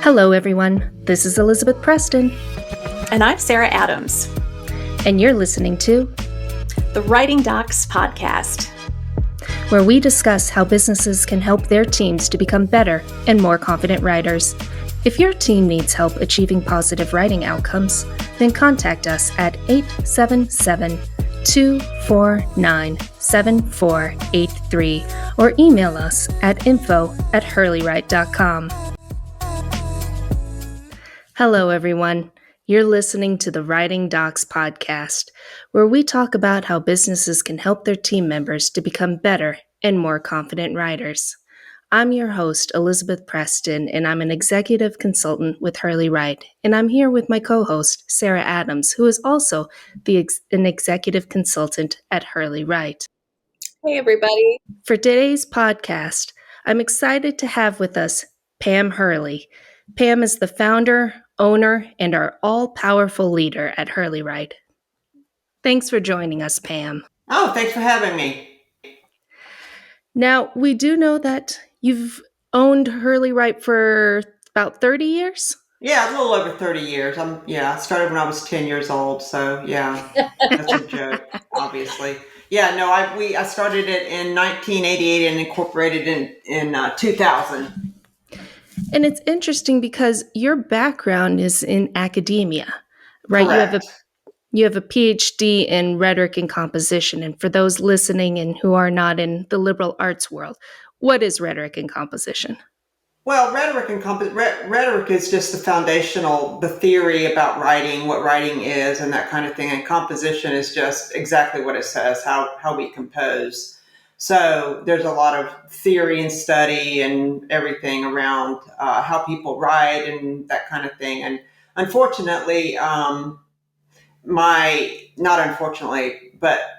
Hello, everyone. This is Elizabeth Preston. And I'm Sarah Adams. And you're listening to the Writing Docs Podcast, where we discuss how businesses can help their teams to become better and more confident writers. If your team needs help achieving positive writing outcomes, then contact us at 877-249-7483 or email us at info@hurleywrite.com. Hello, everyone. You're listening to the Writing Docs Podcast, where we talk about how businesses can help their team members to become better and more confident writers. I'm your host, Elizabeth Preston, and I'm an executive consultant with Hurley Write, and I'm here with my co-host, Sarah Adams, who is also an executive consultant at Hurley Write. Hey, everybody. For today's podcast, I'm excited to have with us Pam Hurley. Pam is the founder, owner, and our all-powerful leader at Hurley Write. Thanks for joining us, Pam. Oh, thanks for having me. Now, we do know that you've owned Hurley Write for about 30 years? Yeah, a little over 30 years. I started when I was 10 years old, so yeah, that's a joke, obviously. Yeah, no, I started it in 1988 and incorporated in 2000. And it's interesting because your background is in academia, right? Correct. You have a PhD in rhetoric and composition. And for those listening and who are not in the liberal arts world, what is rhetoric and composition? Well, rhetoric is just the theory about writing, what writing is, and that kind of thing. And composition is just exactly what it says, how we compose. So there's a lot of theory and study and everything around how people write and that kind of thing. And unfortunately,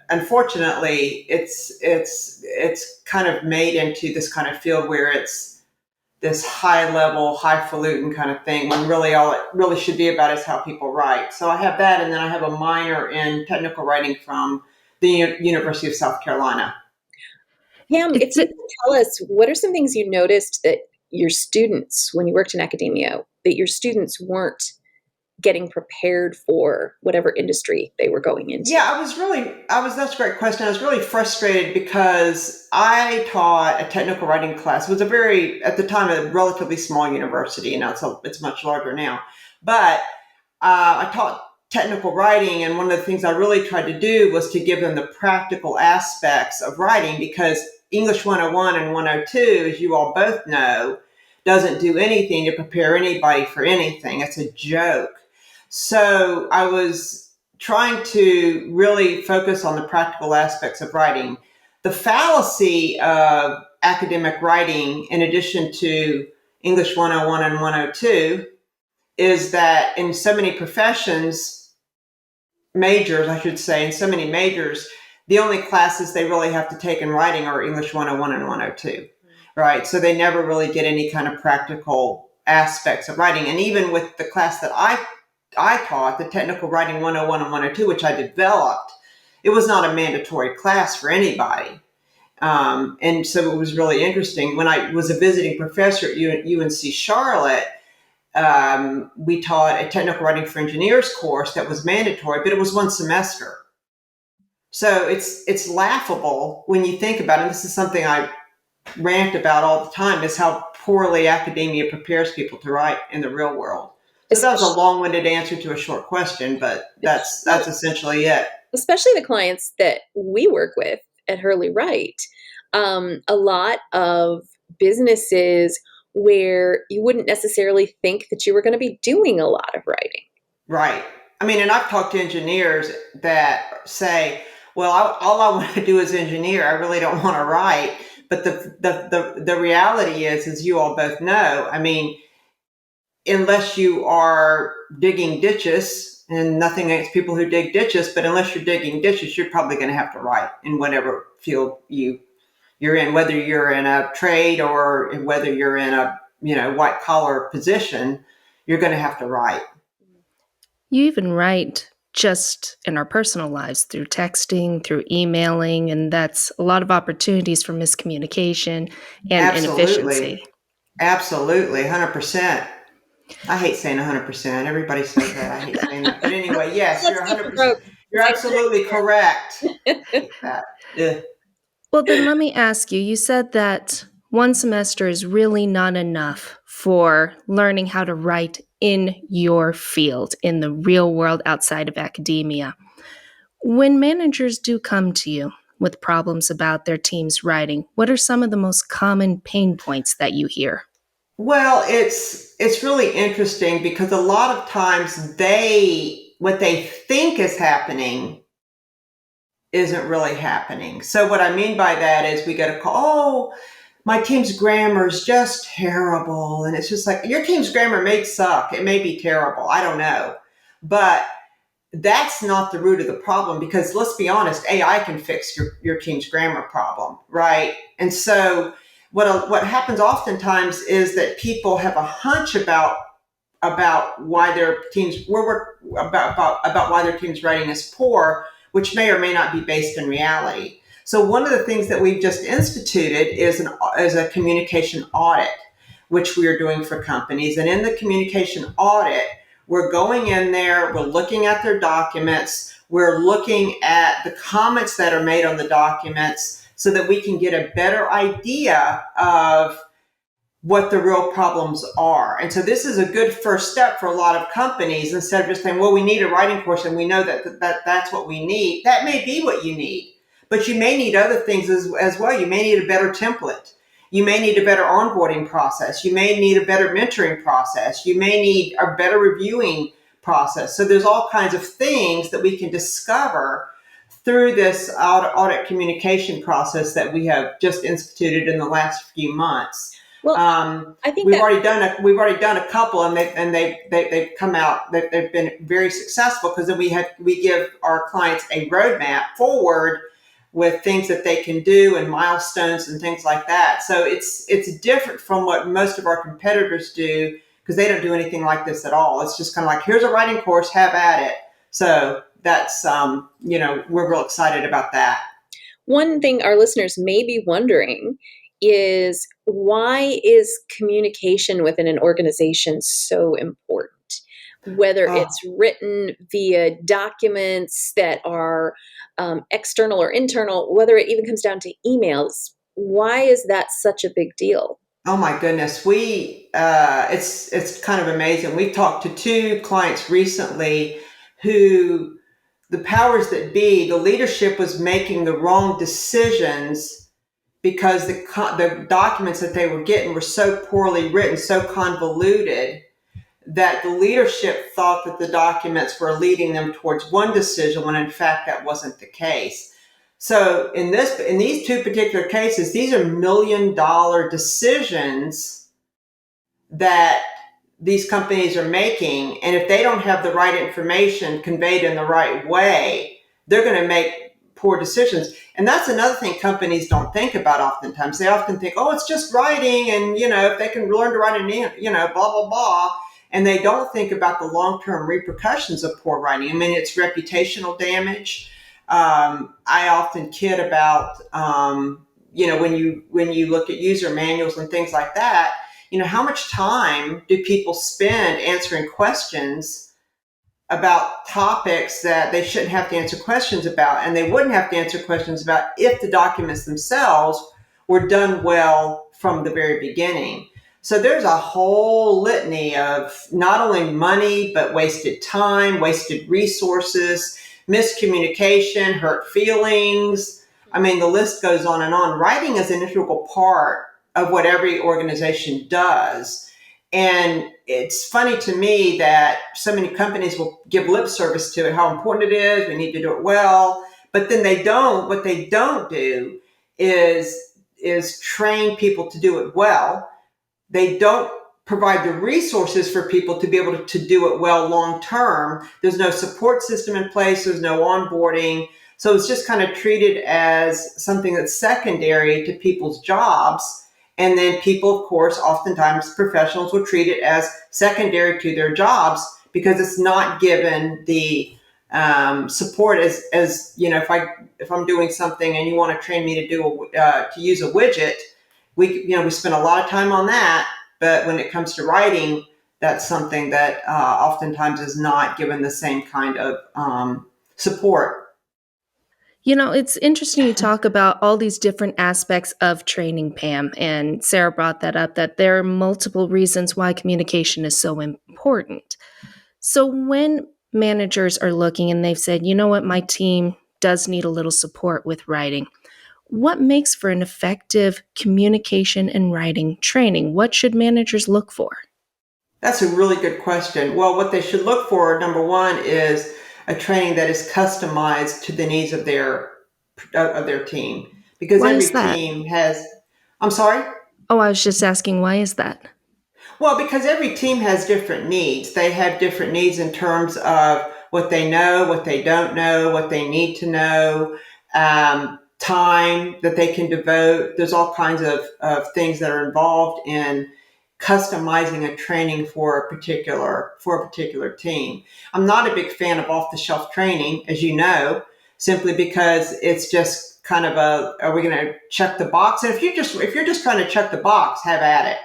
unfortunately, it's kind of made into this kind of field where it's this high level, highfalutin kind of thing, when really all it really should be about is how people write. So I have that, and then I have a minor in technical writing from the University of South Carolina. Pam, if you can tell us, what are some things you noticed that your students, when you worked in academia, that your students weren't getting prepared for whatever industry they were going into? Yeah, that's a great question. I was really frustrated because I taught a technical writing class. It was at the time, a relatively small university, and now it's much larger now. But I taught technical writing, and one of the things I really tried to do was to give them the practical aspects of writing, because English 101 and 102, as you all both know, doesn't do anything to prepare anybody for anything. It's a joke. So I was trying to really focus on the practical aspects of writing. The fallacy of academic writing, in addition to English 101 and 102, is that in so many majors, the only classes they really have to take in writing are English 101 and 102, right? So they never really get any kind of practical aspects of writing. And even with the class that I taught, the Technical Writing 101 and 102, which I developed, it was not a mandatory class for anybody. And so it was really interesting. When I was a visiting professor at UNC Charlotte, we taught a Technical Writing for Engineers course that was mandatory, but it was one semester. So it's laughable when you think about it. And this is something I rant about all the time, is how poorly academia prepares people to write in the real world. So that was a long-winded answer to a short question, but that's essentially it. Especially the clients that we work with at Hurley Write, a lot of businesses where you wouldn't necessarily think that you were going to be doing a lot of writing. Right. I mean, and I've talked to engineers that say, well, all I want to do is engineer. I really don't want to write. But the reality is, as you all both know, I mean, unless you are digging ditches, and nothing against people who dig ditches, but unless you're digging ditches, you're probably going to have to write in whatever field you're in, whether you're in a trade or whether you're in a white collar position, you're going to have to write. You even write just in our personal lives through texting, through emailing, and that's a lot of opportunities for miscommunication and inefficiency. Absolutely, 100%. I hate saying 100%. Everybody says that. I hate saying that. But anyway, yes, Let's you're keep it 100%. broke. You're absolutely correct. I hate that. Ugh. Well, then let me ask you, you said that one semester is really not enough for learning how to write in your field, in the real world outside of academia. When managers do come to you with problems about their team's writing, what are some of the most common pain points that you hear? Well, it's really interesting because a lot of times what they think is happening isn't really happening. So what I mean by that is we get a call, oh, my team's grammar is just terrible. And it's just like, your team's grammar may suck. It may be terrible. I don't know. But that's not the root of the problem, because let's be honest, AI can fix your team's grammar problem, right? And so what happens oftentimes is that people have a hunch about why their teams about why their team's writing is poor, which may or may not be based in reality. So one of the things that we've just instituted is a communication audit, which we are doing for companies. And in the communication audit, we're going in there, we're looking at their documents, we're looking at the comments that are made on the documents so that we can get a better idea of what the real problems are. And so this is a good first step for a lot of companies. Instead of just saying, well, we need a writing course and we know that's what we need. That may be what you need, but you may need other things as well. You may need a better template. You may need a better onboarding process. You may need a better mentoring process. You may need a better reviewing process. So there's all kinds of things that we can discover through this audit communication process that we have just instituted in the last few months. Well, I think we've already done a couple, and they've come out. They've been very successful, because then we give our clients a roadmap forward with things that they can do and milestones and things like that. So it's different from what most of our competitors do, because they don't do anything like this at all. It's just kind of like, here's a writing course, have at it. So that's we're real excited about that. One thing our listeners may be wondering is, why is communication within an organization so important? Whether it's written via documents that are external or internal, whether it even comes down to emails, why is that such a big deal? Oh my goodness, it's kind of amazing. We talked to 2 clients recently who the powers that be, the leadership was making the wrong decisions because the documents that they were getting were so poorly written, so convoluted, that the leadership thought that the documents were leading them towards one decision, when in fact that wasn't the case. So in these 2 particular cases, these are $1 million decisions that these companies are making. And if they don't have the right information conveyed in the right way, they're going to make poor decisions. And that's another thing companies don't think about oftentimes. They often think, oh, it's just writing, and, if they can learn to write blah, blah, blah. And they don't think about the long-term repercussions of poor writing. I mean, it's reputational damage. I often kid about, when you look at user manuals and things like that, how much time do people spend answering questions about topics that they shouldn't have to answer questions about, and they wouldn't have to answer questions about if the documents themselves were done well from the very beginning. So there's a whole litany of not only money, but wasted time, wasted resources, miscommunication, hurt feelings. I mean, the list goes on and on. Writing is an integral part of what every organization does. And it's funny to me that so many companies will give lip service to it, how important it is, we need to do it well. But then what they don't do is train people to do it well. They don't provide the resources for people to be able to do it well long term. There's no support system in place, there's no onboarding. So it's just kind of treated as something that's secondary to people's jobs. And then people, of course, oftentimes professionals will treat it as secondary to their jobs, because it's not given the support as if I'm doing something and you want to train me to use a widget, we spend a lot of time on that. But when it comes to writing, that's something that oftentimes is not given the same kind of support. It's interesting you talk about all these different aspects of training, Pam, and Sarah brought that up, that there are multiple reasons why communication is so important. So when managers are looking and they've said, you know what, my team does need a little support with writing, what makes for an effective communication and writing training? What should managers look for? That's a really good question. Well, what they should look for, number one, is a training that is customized to the needs of their team, because Why every is that? team has. I'm sorry. Oh, I was just asking, why is that? Well, because every team has different needs. They have different needs in terms of what they know, what they don't know, what they need to know, time that they can devote. There's all kinds of things that are involved in customizing a training for a particular team. I'm not a big fan of off-the-shelf training, as you know, simply because it's just kind of are we going to check the box? And if you're just trying to check the box, have at it.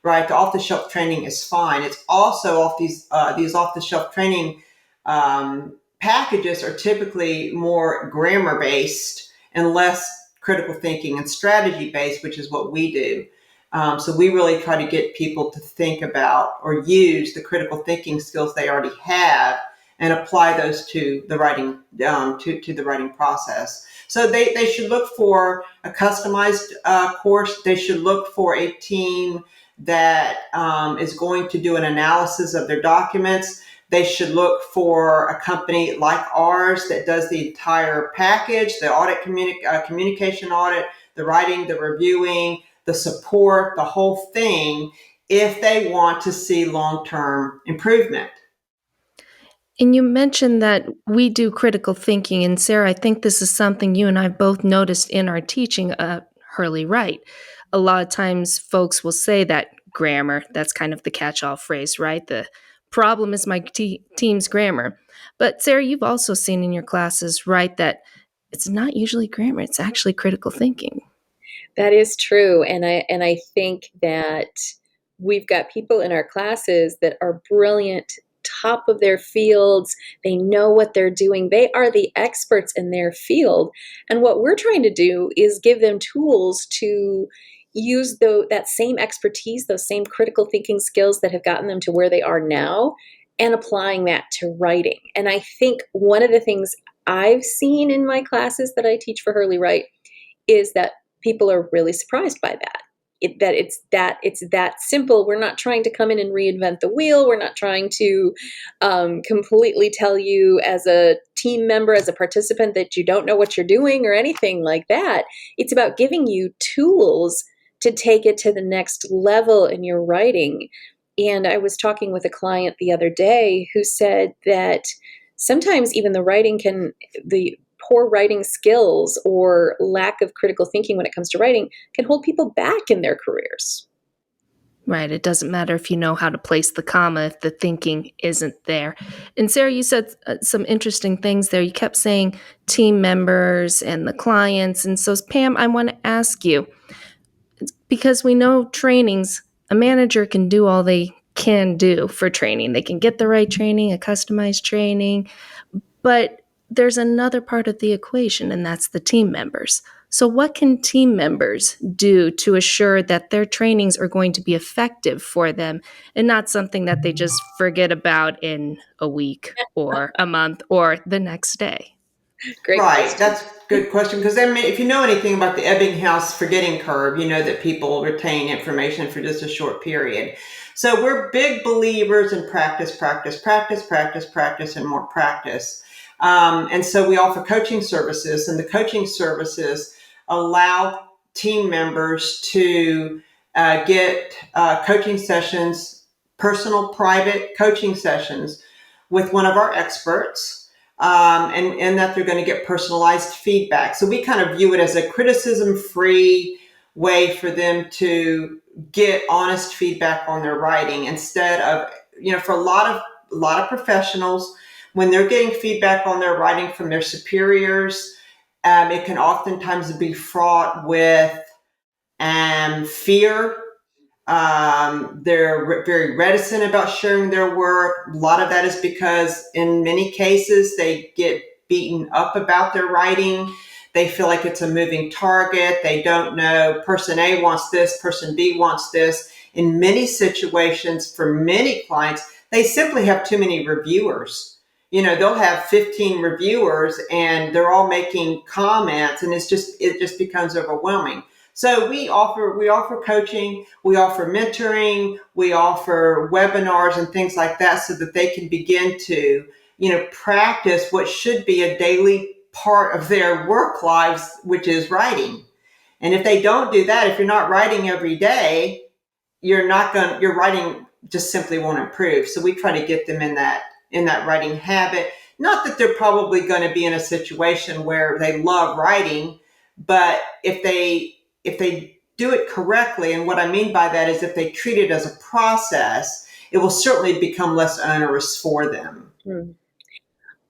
Right, the off-the-shelf training is fine. It's also these off-the-shelf training packages are typically more grammar-based and less critical thinking and strategy-based, which is what we do. So we really try to get people to think about or use the critical thinking skills they already have and apply those to the writing to the writing process. So they should look for a customized course. They should look for a team that is going to do an analysis of their documents. They should look for a company like ours that does the entire package, the audit, communication audit, the writing, the reviewing, the support, the whole thing, if they want to see long-term improvement. And you mentioned that we do critical thinking. And Sarah, I think this is something you and I both noticed in our teaching at Hurley Write. A lot of times folks will say that grammar, that's kind of the catch-all phrase, right? The problem is my team's grammar. But Sarah, you've also seen in your classes, right, that it's not usually grammar, it's actually critical thinking. That is true. And I think that we've got people in our classes that are brilliant, top of their fields. They know what they're doing. They are the experts in their field. And what we're trying to do is give them tools to use that same expertise, those same critical thinking skills that have gotten them to where they are now, and applying that to writing. And I think one of the things I've seen in my classes that I teach for Hurley Write is that people are really surprised by that. It's that simple. We're not trying to come in and reinvent the wheel. We're not trying to completely tell you as a team member, as a participant, that you don't know what you're doing or anything like that. It's about giving you tools to take it to the next level in your writing. And I was talking with a client the other day who said that sometimes even the poor writing skills or lack of critical thinking when it comes to writing can hold people back in their careers. Right. It doesn't matter if you know how to place the comma if the thinking isn't there. And Sarah, you said some interesting things there. You kept saying team members and the clients. And so, Pam, I want to ask you, because we know trainings, a manager can do all they can do for training. They can get the right training, a customized training, but there's another part of the equation, and that's the team members. So what can team members do to assure that their trainings are going to be effective for them and not something that they just forget about in a week or a month or the next day? Great Right, question. that's a good question, because then if you know anything about the Ebbinghaus forgetting curve, you know that people retain information for just a short period. So we're big believers in practice, practice, practice, practice, practice, and more practice. And so we offer coaching services, and the coaching services allow team members to get coaching sessions, personal, private coaching sessions with one of our experts, and that they're going to get personalized feedback. So we kind of view it as a criticism-free way for them to get honest feedback on their writing, instead of, for a lot of professionals, when they're getting feedback on their writing from their superiors, it can oftentimes be fraught with fear, They're very reticent about sharing their work. A lot of that is because in many cases they get beaten up about their writing. They feel like it's a moving target. They don't know person A wants this, person B wants this. In many situations, for many clients, they simply have too many reviewers. They'll have 15 reviewers and they're all making comments, and it just becomes overwhelming. So we offer coaching, we offer mentoring, we offer webinars and things like that so that they can begin to, practice what should be a daily part of their work lives, which is writing. And if they don't do that, if you're not writing every day, your writing just simply won't improve. So we try to get them in that writing habit. Not that they're probably going to be in a situation where they love writing, but if they do it correctly, and what I mean by that is if they treat it as a process, it will certainly become less onerous for them.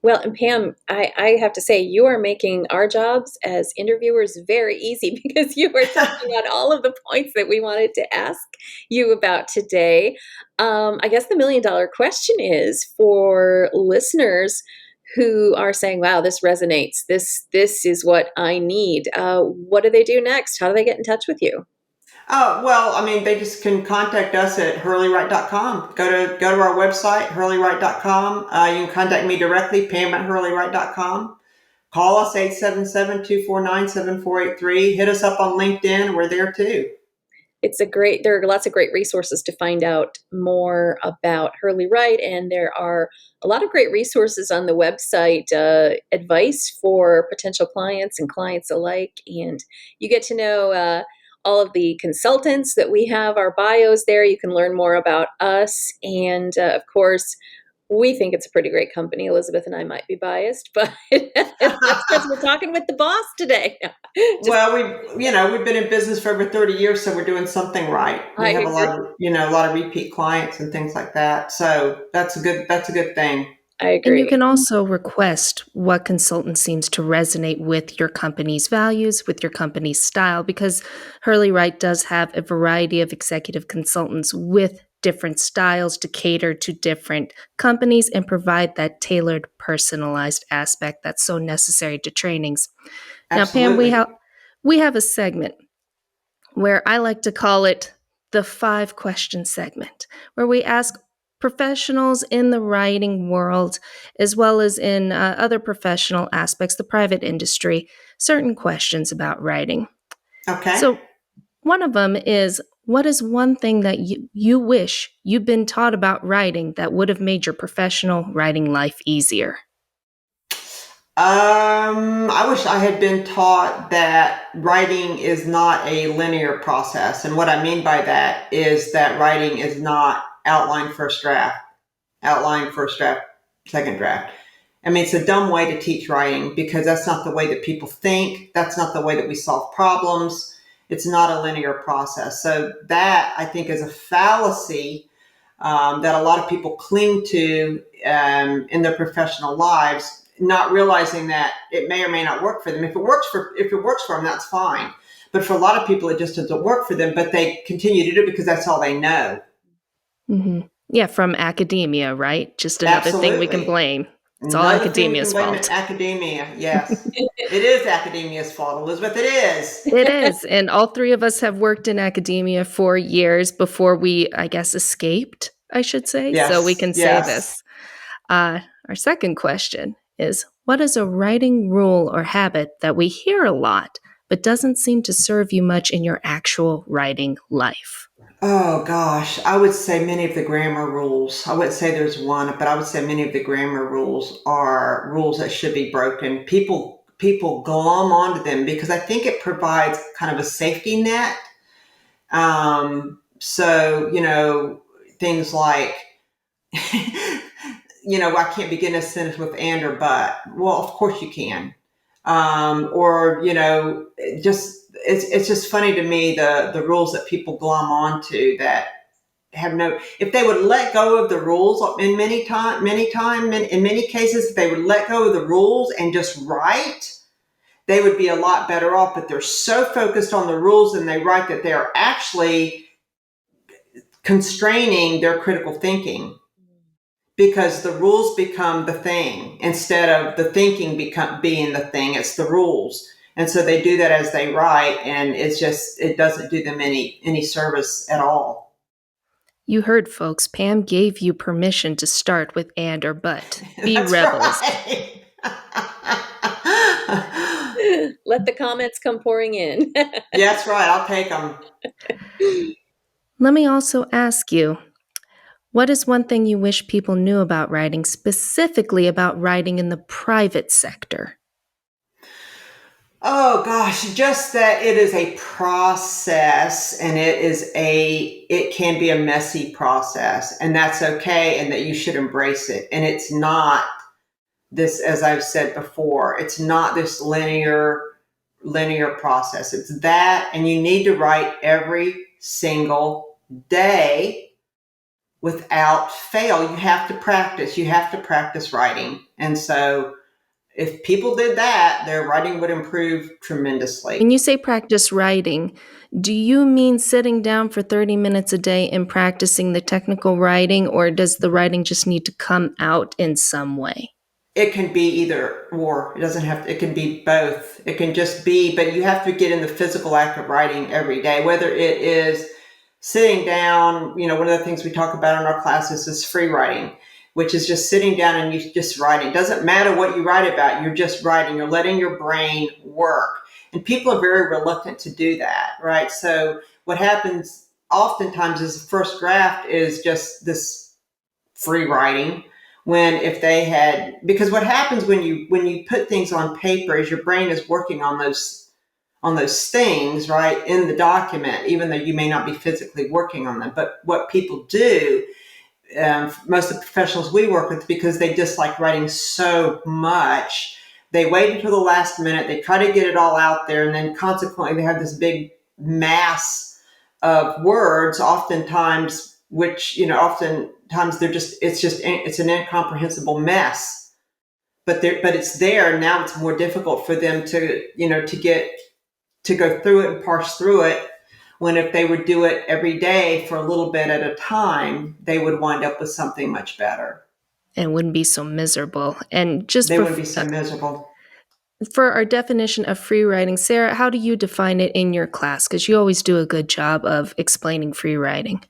Well, and Pam, I have to say, you are making our jobs as interviewers very easy because you are touching on all of the points that we wanted to ask you about today. I guess the $1 million question is for listeners who are saying, wow, this resonates. This is what I need. What do they do next? How do they get in touch with you? Well, I mean, they just can contact us at hurleywrite.com. Go to our website, hurleywrite.com. You can contact me directly, Pam at hurleywrite.com. Call us 877-249-7483. Hit us up on LinkedIn. We're there too. There are lots of great resources to find out more about Hurley Write, and there are a lot of great resources on the website, advice for potential clients and clients alike, and you get to know all of the consultants that we have, our bios there. You can learn more about us, and of course, we think it's a pretty great company. Elizabeth and I might be biased, but that's because we're talking with the boss today. Well, we've been in business for over 30 years, so we're doing something right. We have a lot of repeat clients and things like that. So that's a good thing. I agree. And you can also request what consultant seems to resonate with your company's values, with your company's style, because Hurley Write does have a variety of executive consultants with different styles to cater to different companies and provide that tailored, personalized aspect that's so necessary to trainings. Absolutely. Now, Pam, we have a segment where I like to call it the 5-question segment, where we ask professionals in the writing world, as well as in other professional aspects, the private industry, certain questions about writing. Okay. So one of them is, what is one thing that you wish you'd been taught about writing that would have made your professional writing life easier? I wish I had been taught that writing is not a linear process. And what I mean by that is that writing is not outline first draft, second draft. I mean, it's a dumb way to teach writing because that's not the way that people think. That's not the way that we solve problems. It's not a linear process. So that, I think, is a fallacy that a lot of people cling to in their professional lives, not realizing that it may or may not work for them. If it works for them, that's fine. But for a lot of people, it just doesn't work for them, but they continue to do it because that's all they know. Mm-hmm. Yeah, from academia, right? Just another thing we can blame. It's all academia's fault. Academia, yes. It is academia's fault, Elizabeth. It is. It is. And all three of us have worked in academia for years before we, I guess, escaped, I should say. Yes, so we can say this. Our second question is, what is a writing rule or habit that we hear a lot, but doesn't seem to serve you much in your actual writing life? Oh, gosh. I would say many of the grammar rules. I wouldn't say there's one, but I would say many of the grammar rules are rules that should be broken. People glom onto them because I think it provides kind of a safety net. So, things like, I can't begin a sentence with and or but. Well, of course you can. It's just funny to me the rules that people glom onto that have if they would let go of the rules in many cases, if they would let go of the rules and just write, they would be a lot better off. But they're so focused on the rules and they write that they're actually constraining their critical thinking, because the rules become the thing instead of the thinking being the thing. It's the rules. And so they do that as they write, and it doesn't do them any service at all. You heard, folks. Pam gave you permission to start with and or but. Be That's rebels. right. Let the comments come pouring in. Yeah, that's right. I'll take them. Let me also ask you, what is one thing you wish people knew about writing, specifically about writing in the private sector? Oh gosh, just that it is a process, and it can be a messy process, and that's okay, and that you should embrace it. And it's not this, as I've said before, it's not this linear process. It's that, and you need to write every single day without fail. You have to practice. You have to practice writing. And so if people did that, their writing would improve tremendously. When you say practice writing, do you mean sitting down for 30 minutes a day and practicing the technical writing, or does the writing just need to come out in some way? It can be either or. It doesn't have to, it can be both. It can just be, but you have to get in the physical act of writing every day, whether it is sitting down. One of the things we talk about in our classes is free writing, which is just sitting down and you just writing. It doesn't matter what you write about. You're just writing. You're letting your brain work. And people are very reluctant to do that, right? So what happens oftentimes is the first draft is just this free writing. Because what happens when you put things on paper is your brain is working on those things, right, in the document, even though you may not be physically working on them. But what people do, most of the professionals we work with, because they dislike writing so much, they wait until the last minute, they try to get it all out there, and then consequently they have this big mass of words, oftentimes, which, oftentimes it's an incomprehensible mess. But it's there. Now it's more difficult for them to go through it and parse through it, when if they would do it every day for a little bit at a time, they would wind up with something much better. And wouldn't be so miserable. And wouldn't be so miserable. For our definition of free writing, Sarah, how do you define it in your class? Because you always do a good job of explaining free writing.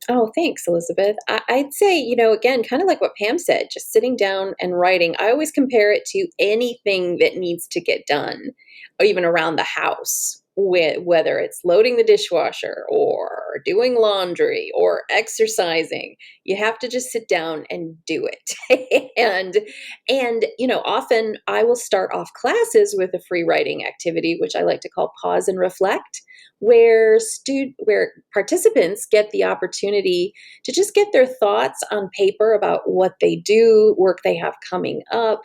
Oh, thanks, Elizabeth. I'd say, again, kind of like what Pam said, just sitting down and writing. I always compare it to anything that needs to get done, or even around the house, whether it's loading the dishwasher or doing laundry or exercising. You have to just sit down and do it. and often I will start off classes with a free writing activity, which I like to call pause and reflect, where participants get the opportunity to just get their thoughts on paper about what they do, work they have coming up.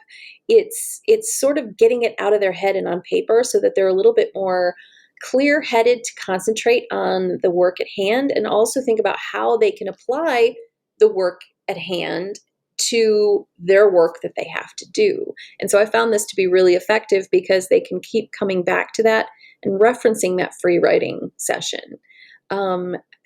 It's sort of getting it out of their head and on paper so that they're a little bit more clear-headed to concentrate on the work at hand, and also think about how they can apply the work at hand to their work that they have to do. And so I found this to be really effective because they can keep coming back to that and referencing that free writing session.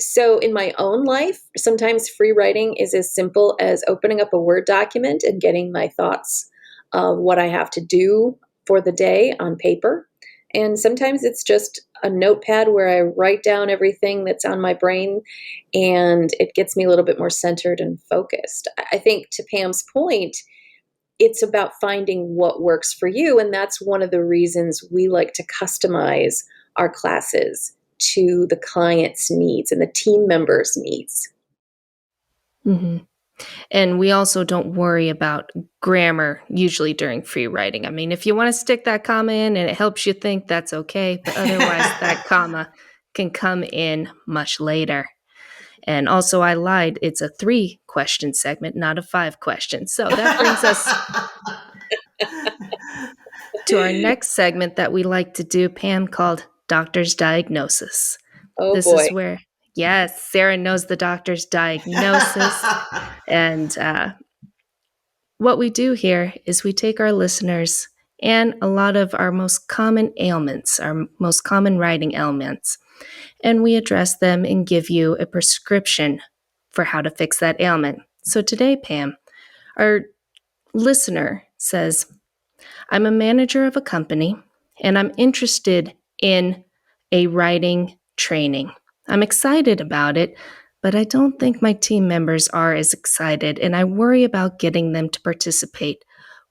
So in my own life, sometimes free writing is as simple as opening up a Word document and getting my thoughts of what I have to do for the day on paper. And sometimes it's just a notepad where I write down everything that's on my brain, and it gets me a little bit more centered and focused. I think, to Pam's point, it's about finding what works for you. And that's one of the reasons we like to customize our classes to the client's needs and the team members' needs. Mm-hmm. And we also don't worry about grammar usually during free writing. I mean, if you want to stick that comma in and it helps you think, that's okay. But otherwise, that comma can come in much later. And also, I lied. It's a 3-question segment, not a 5-question. So that brings us to our next segment that we like to do, Pam, called Doctor's Diagnosis. Oh, this boy. is where, yes, Sarah knows the doctor's diagnosis. And what we do here is we take our listeners and a lot of our most common ailments, our most common writing ailments, and we address them and give you a prescription for how to fix that ailment. So today, Pam, our listener says, I'm a manager of a company and I'm interested in a writing training. I'm excited about it, but I don't think my team members are as excited, and I worry about getting them to participate.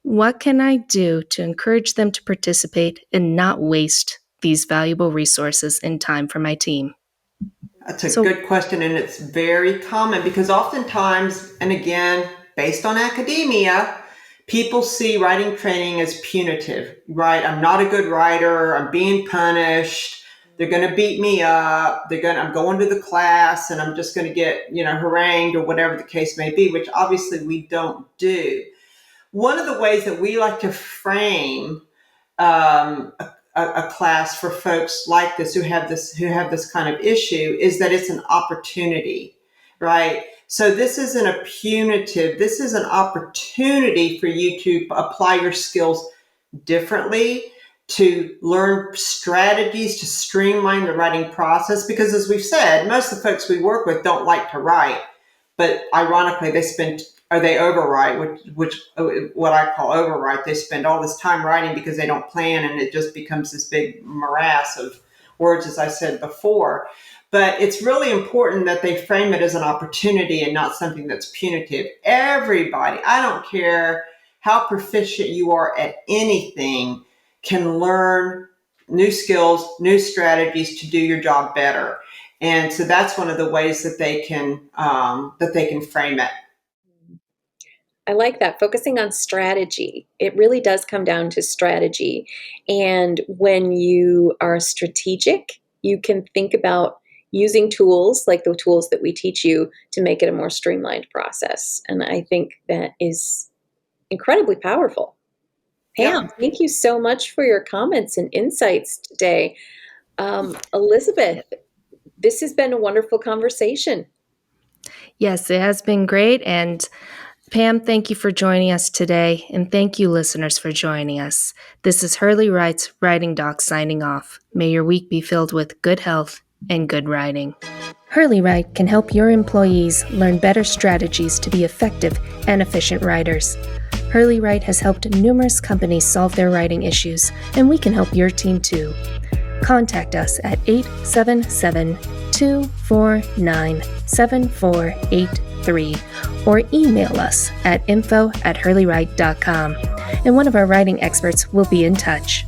What can I do to encourage them to participate and not waste these valuable resources and time for my team? That's a good question, and it's very common because oftentimes, and again, based on academia, people see writing training as punitive, right? I'm not a good writer. I'm being punished. They're going to beat me up. I'm going to the class and I'm just going to get, harangued or whatever the case may be, which obviously we don't do. One of the ways that we like to frame a class for folks like this who have this kind of issue is that it's an opportunity, right? So this isn't a punitive. This is an opportunity for you to apply your skills differently, to learn strategies to streamline the writing process. Because as we've said, most of the folks we work with don't like to write, but ironically, they overwrite, which what I call overwrite. They spend all this time writing because they don't plan, and it just becomes this big morass of words, as I said before. But it's really important that they frame it as an opportunity and not something that's punitive. Everybody, I don't care how proficient you are at anything, can learn new skills, new strategies to do your job better. And so that's one of the ways that they can frame it. I like that. Focusing on strategy. It really does come down to strategy. And when you are strategic, you can think about using tools like the tools that we teach you to make it a more streamlined process. And I think that is incredibly powerful. Pam, thank you so much for your comments and insights today. Elizabeth, this has been a wonderful conversation. Yes, it has been great. And Pam, thank you for joining us today, and thank you, listeners, for joining us. This is Hurley Write's Writing Doc signing off. May your week be filled with good health and good writing. Hurley Write can help your employees learn better strategies to be effective and efficient writers. Hurley Write has helped numerous companies solve their writing issues, and we can help your team too. Contact us at 877-249-7483 or email us at info@hurleywrite.com, and one of our writing experts will be in touch.